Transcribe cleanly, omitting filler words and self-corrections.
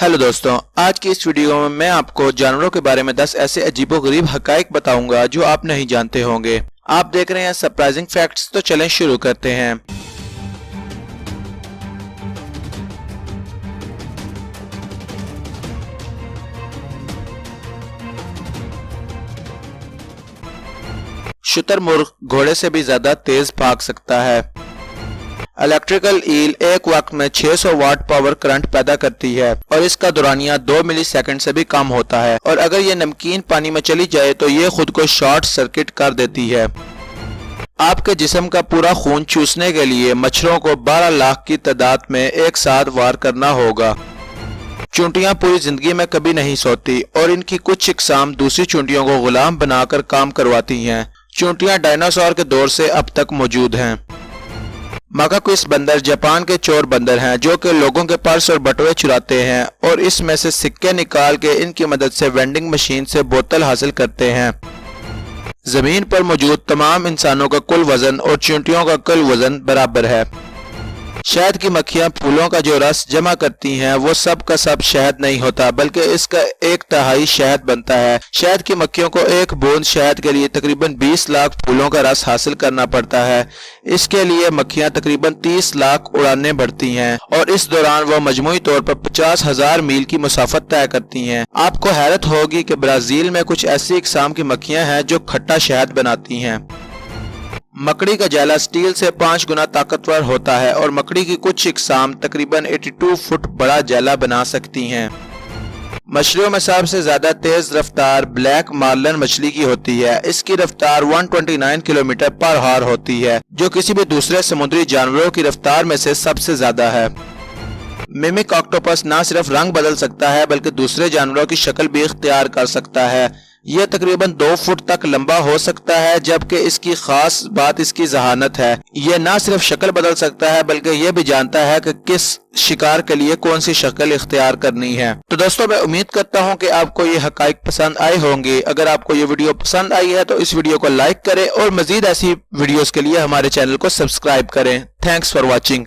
Hello दोस्तों, आज की इस वीडियो में मैं आपको जानवरों के बारे में 10 ऐसे अजीबोगरीब हकाइक बताऊंगा जो आप नहीं जानते होंगे। आप देख रहे हैं सरप्राइजिंग फैक्ट्स, तो चलें शुरू करते हैं। शुतुरमुर्ग घोड़े से भी ज्यादा तेज भाग सकता है। इलेक्ट्रिकल ईल एक वक्त में 600 वाट पावर करंट पैदा करती है और इसका दौरानिया 2 मिलीसेकंड से भी कम होता है, और अगर ये नमकीन पानी में चली जाए तो ये खुद को शॉर्ट सर्किट कर देती है। आपके जिस्म का पूरा खून चूसने के लिए मच्छरों को 12 लाख की तादाद में एक साथ वार करना होगा। चूंटियां पूरी जिंदगी में कभी नहीं सोती और इनकी कुछ इकसाम दूसरी चूंटियों को गुलाम बनाकर काम करवाती हैं। चूंटियां डायनासोर के दौर से अब तक मौजूद हैं। माकाक्विस बंदर जापान के चोर बंदर हैं जो कि लोगों के पर्स और बटुए चुराते हैं और इसमें से सिक्के निकाल के इनकी मदद से वेंडिंग मशीन से बोतल हासिल करते हैं। जमीन पर मौजूद तमाम इंसानों का कुल वजन और चींटियों का कुल वजन बराबर है। शहद की मक्खियां फूलों का जो रस जमा करती हैं वो सब का सब शहद नहीं होता, बल्कि इसका 1/3 शहद बनता है। शहद की मक्खियों को एक बूंद शहद के लिए तकरीबन 20 लाख फूलों का रस हासिल करना पड़ता है। इसके लिए मक्खियां तकरीबन 30 लाख उड़ानें भरती हैं और इस दौरान वो मजमूई तौर पर 50,000 मील की मुसाफत तय करती हैं। आपको हैरत होगी कि ब्राजील में कुछ ऐसी इकसाम की मक्खियां हैं जो खट्टा शहद बनाती हैं। मकड़ी का जाला स्टील से 5 गुना ताकतवर होता है और मकड़ी की कुछ इकसाम तकरीबन 82 फुट बड़ा जाला बना सकती हैं। मछलियों में सबसे ज्यादा तेज रफ्तार ब्लैक मार्लिन मछली की होती है। इसकी रफ्तार 129 किलोमीटर पर आवर होती है, जो किसी भी दूसरे समुद्री जानवरों की रफ्तार में से सबसे ज्यादा है। मिमिक ऑक्टोपस न सिर्फ रंग बदल सकता है बल्कि दूसरे जानवरों की शक्ल भी इख्तियार कर सकता है। यह तकरीबन 2 फुट तक लंबा हो सकता है, जबकि इसकी खास बात इसकी जहानत है। यह न सिर्फ शक्ल बदल सकता है बल्कि यह भी जानता है कि किस शिकार के लिए कौन सी शक्ल इख्तियार करनी है। तो दोस्तों, मैं उम्मीद करता हूं कि आपको ये हकाइक पसंद आए होंगे। अगर आपको ये वीडियो पसंद आई है तो इस वीडियो को लाइक करें और मजीद ऐसी वीडियोस के लिए हमारे चैनल को सब्सक्राइब करें। Thanks for watching.